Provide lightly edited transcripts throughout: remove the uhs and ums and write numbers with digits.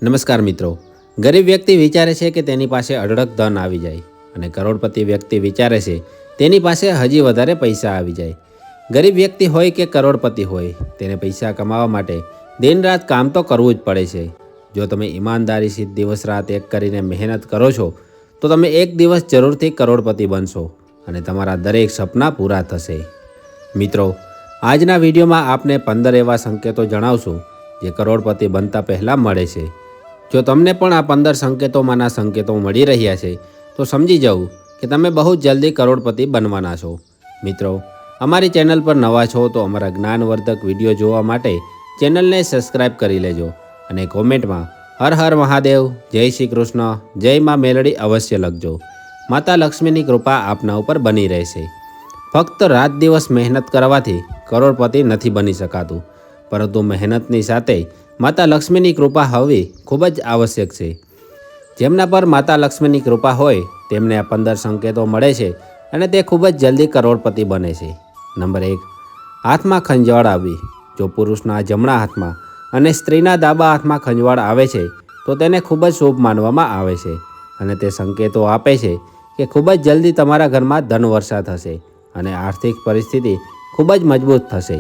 નમસ્કાર મિત્રો, ગરીબ વ્યક્તિ વિચારે છે કે તેની પાસે અઢળક ધન આવી જાય અને કરોડપતિ વ્યક્તિ વિચારે છે તેની પાસે હજી વધારે પૈસા આવી જાય. ગરીબ વ્યક્તિ હોય કે કરોડપતિ હોય, તેને પૈસા કમાવા માટે દિન રાત કામ તો કરવું જ પડે છે. જો તમે ઈમાનદારીથી દિવસ રાત એક કરીને મહેનત કરો છો તો તમે એક દિવસ જરૂરથી કરોડપતિ બનશો અને તમારા દરેક સપના પૂરા થશે. મિત્રો, આજના વિડીયોમાં આપને 15 એવા સંકેતો જણાવશું જે કરોડપતિ બનતા પહેલાં મળે છે. જો તમને પણ આ 15 સંકેતોમાંના સંકેતો મળી રહ્યા છે તો સમજી જાઓ કે તમે બહુ જલ્દી કરોડપતિ બનવાના છો. મિત્રો, અમારી ચેનલ પર નવા છો તો અમારા જ્ઞાનવર્ધક વિડીયો જોવા માટે ચેનલને સબસ્ક્રાઈબ કરી લેજો અને કોમેન્ટમાં હર હર મહાદેવ, જય શ્રી કૃષ્ણ, જય મા મેલડી અવશ્ય લખજો. માતા લક્ષ્મીની કૃપા આપના ઉપર બની રહેશે. ફક્ત રાત દિવસ મહેનત કરવાથી કરોડપતિ નથી બની શકાતું, પરંતુ મહેનતની સાથે માતા લક્ષ્મીની કૃપા હોવી ખૂબ જ આવશ્યક છે. જેમના પર માતા લક્ષ્મીની કૃપા હોય તેમને આ 15 સંકેતો મળે છે અને તે ખૂબ જ જલ્દી કરોડપતિ બને છે. નંબર 1, હાથમાં ખંજવાળ આવવી. જો પુરુષના જમણા હાથમાં અને સ્ત્રીના ડાબા હાથમાં ખંજવાળ આવે છે તો તેને ખૂબ જ શુભ માનવામાં આવે છે અને તે સંકેતો આપે છે કે ખૂબ જ જલ્દી તમારા ઘરમાં ધન વર્ષા થશે અને આર્થિક પરિસ્થિતિ ખૂબ જ મજબૂત થશે.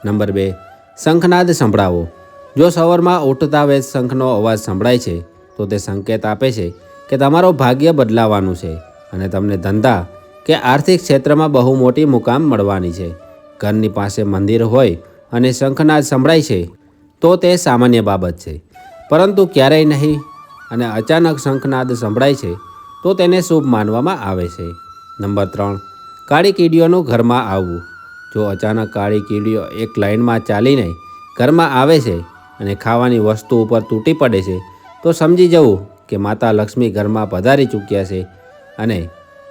નંબર 2, શંખનાદ સંભળાવો. જો સવારમાં ઉઠતા વેત શંખનો અવાજ સંભળાય છે તો તે સંકેત આપે છે કે તમારો ભાગ્ય બદલાવાનું છે અને તમને ધંધા કે આર્થિક ક્ષેત્રમાં બહુ મોટી મુકામ મળવાની છે. ઘરની પાસે મંદિર હોય અને શંખનાદ સંભળાય છે તો તે સામાન્ય બાબત છે, પરંતુ ક્યારેય નહીં અને અચાનક શંખનાદ સંભળાય છે તો તેને શુભ માનવામાં આવે છે. નંબર 3, કાળી કીડીઓનું ઘરમાં આવવું. જો અચાનક કાળી કીડીઓ એક લાઇનમાં ચાલીને ઘરમાં આવે છે અને ખાવાની વસ્તુ ઉપર તૂટી પડે છે તો સમજી જવું કે માતા લક્ષ્મી ઘરમાં પધારી ચૂક્યા છે અને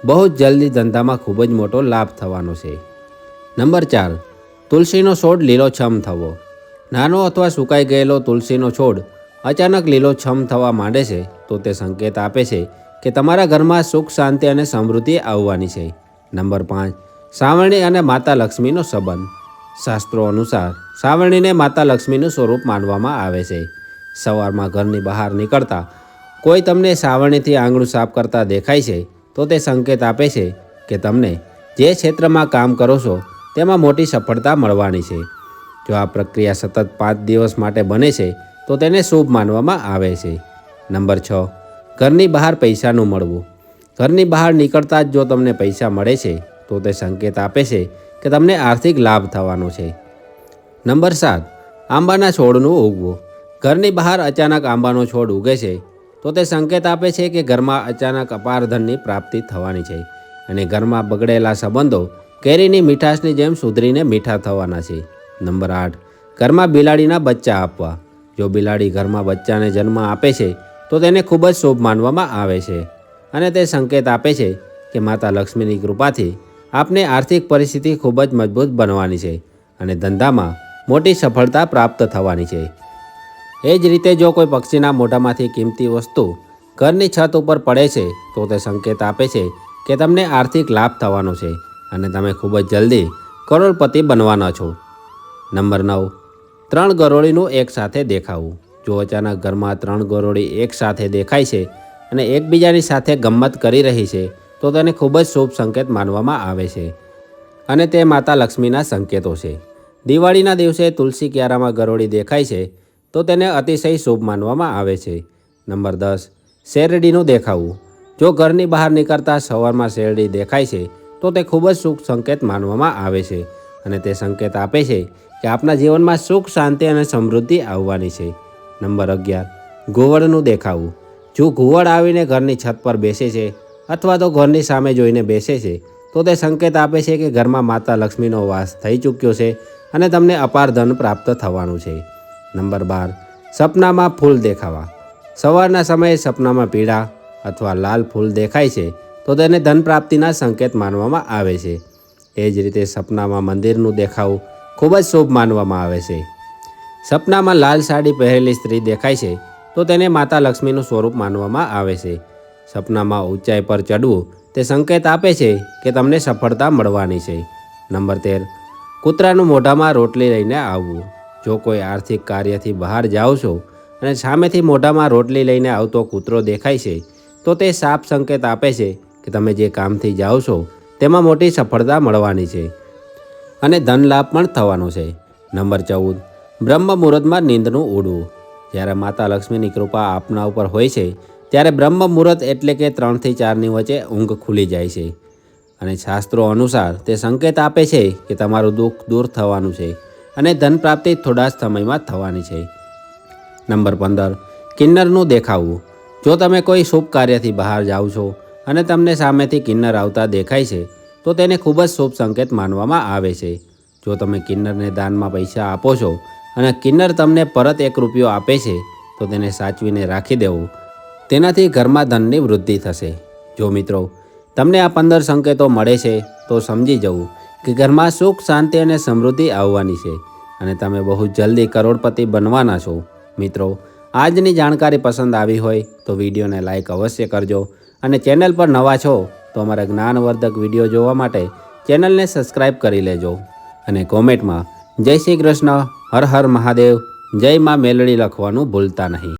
બહુ જ જલ્દી ધંધામાં ખૂબ જ મોટો લાભ થવાનો છે. નંબર 4, તુલસીનો છોડ લીલોછમ થવો. નાનો અથવા સુકાઈ ગયેલો તુલસીનો છોડ અચાનક લીલોછમ થવા માંડે છે તો તે સંકેત આપે છે કે તમારા ઘરમાં સુખ, શાંતિ અને સમૃદ્ધિ આવવાની છે. નંબર 5, સાવરણી અને માતા લક્ષ્મીનો સંબંધ. શાસ્ત્રો અનુસાર સાવરણીને માતા લક્ષ્મીનું સ્વરૂપ માનવામાં આવે છે. સવારમાં ઘરની બહાર નીકળતા કોઈ તમને સાવરણીથી આંગળું સાફ કરતા દેખાય છે તો તે સંકેત આપે છે કે તમને જે ક્ષેત્રમાં કામ કરો છો તેમાં મોટી સફળતા મળવાની છે. જો આ પ્રક્રિયા સતત 5 દિવસ માટે બને છે તો તેને શુભ માનવામાં આવે છે. નંબર 6, ઘરની બહાર પૈસાનું મળવું. ઘરની બહાર નીકળતા જ જો તમને પૈસા મળે છે તો તે સંકેત આપે છે કે તમને આર્થિક લાભ થવાનો છે. નંબર 7, આંબાના છોડનું ઉગવું. ઘરની બહાર અચાનક આંબાનો છોડ ઉગે છે તો તે સંકેત આપે છે કે ઘરમાં અચાનક અપાર ધનની પ્રાપ્તિ થવાની છે અને ઘરમાં બગડેલા સંબંધો કેરીની મીઠાશની જેમ સુધરીને મીઠા થવાના છે. નંબર 8, ઘરમાં બિલાડીના બચ્ચા આપવા. જો બિલાડી ઘરમાં બચ્ચાને જન્મ આપે છે તો તેને ખૂબ જ શુભ માનવામાં આવે છે અને તે સંકેત આપે છે કે માતા લક્ષ્મીની કૃપાથી આપને આર્થિક પરિસ્થિતિ ખૂબ જ મજબૂત બનવાની છે અને ધંધામાં મોટી સફળતા પ્રાપ્ત થવાની છે. એ જ રીતે જો કોઈ પક્ષીના મોઢામાંથી કિંમતી વસ્તુ ઘરની છત ઉપર પડે છે તો તે સંકેત આપે છે કે તમને આર્થિક લાભ થવાનો છે અને તમે ખૂબ જ જલ્દી કરોડપતિ બનવાના છો. નંબર 9, 3 ગરોળીનું એકસાથે દેખાવું. જો અચાનક ઘરમાં 3 ગરોળી એકસાથે દેખાય છે અને એકબીજાની સાથે ગમ્મત કરી રહી છે તો તેને ખૂબ જ શુભ સંકેત માનવામાં આવે છે અને તે માતા લક્ષ્મીના સંકેતો છે. દિવાળીના દિવસે તુલસી ક્યારામાં ગરોળી દેખાય છે તો તેને અતિશય શુભ માનવામાં આવે છે. નંબર 10, શેરડીનું દેખાવું. જો ઘરની બહાર નીકળતા સવારમાં શેરડી દેખાય છે તો તે ખૂબ જ શુભ સંકેત માનવામાં આવે છે અને તે સંકેત આપે છે કે આપના જીવનમાં સુખ, શાંતિ અને સમૃદ્ધિ આવવાની છે. નંબર 11, ઘુવડનું દેખાવું. જો ઘુવડ આવીને ઘરની છત પર બેસે છે અથવા તો ઘરની સામે જોઈને બેસે છે તો તે સંકેત આપે છે કે ઘરમાં માતા લક્ષ્મીનો વાસ થઈ ચૂક્યો છે અને તમને અપાર ધન પ્રાપ્ત થવાનું છે. નંબર 12, સપનામાં ફૂલ દેખાવા. સવારના સમયે સપનામાં પીળા અથવા લાલ ફૂલ દેખાય છે તો તેને ધન પ્રાપ્તિના સંકેત માનવામાં આવે છે. એ જ રીતે સપનામાં મંદિરનું દેખાવું ખૂબ જ શુભ માનવામાં આવે છે. સપનામાં લાલ સાડી પહેરેલી સ્ત્રી દેખાય છે તો તેને માતા લક્ષ્મીનું સ્વરૂપ માનવામાં આવે છે. સપનામાં ઊંચાઈ પર ચડવું તે સંકેત આપે છે કે તમને સફળતા મળવાની છે. નંબર 13, કૂતરાનું મોઢામાં રોટલી લઈને આવવું. જો કોઈ આર્થિક કાર્યથી બહાર જાઓ છો અને સામેથી મોઢામાં રોટલી લઈને આવતો કૂતરો દેખાય છે તો તે સાફ સંકેત આપે છે કે તમે જે કામથી જાઓ છો તેમાં મોટી સફળતા મળવાની છે અને ધન લાભ પણ થવાનો છે. નંબર 14, બ્રહ્મ મુહૂર્તમાં નીંદનું ઉડવું. જ્યારે માતા લક્ષ્મીની કૃપા આપના ઉપર હોય છે ત્યારે બ્રહ્મ મુહૂર્ત એટલે કે 3 થી 4ની વચ્ચે ઊંઘ ખુલી જાય છે અને શાસ્ત્રો અનુસાર તે સંકેત આપે છે કે તમારું દુઃખ દૂર થવાનું છે અને ધન પ્રાપ્તિ થોડા જ સમયમાં થવાની છે. નંબર 15, કિન્નરનું દેખાવું. જો તમે કોઈ શુભ કાર્યથી બહાર જાઓ છો અને તમને સામેથી કિન્નર આવતા દેખાય છે તો તેને ખૂબ જ શુભ સંકેત માનવામાં આવે છે. જો તમે કિન્નરને દાનમાં પૈસા આપો છો અને કિન્નર તમને પરત 1 રૂપિયો આપે છે તો તેને સાચવીને રાખી દેવું. તેનાથી ઘરમાં ધનની વૃદ્ધિ થશે. જો મિત્રો તમને આ 15 સંકેતો મળે છે તો સમજી જવું કે ઘરમાં સુખ, શાંતિ અને સમૃદ્ધિ આવવાની છે અને તમે બહુ જલ્દી કરોડપતિ બનવાના છો. મિત્રો, આજની જાણકારી પસંદ આવી હોય તો વિડીયોને લાઈક અવશ્ય કરજો અને ચેનલ પર નવા છો તો અમારા જ્ઞાનવર્ધક વિડીયો જોવા માટે ચેનલને સબસ્ક્રાઈબ કરી લેજો અને કોમેન્ટમાં જય શ્રી કૃષ્ણ, હર હર મહાદેવ, જય માં મેલડી લખવાનું ભૂલતા નહીં.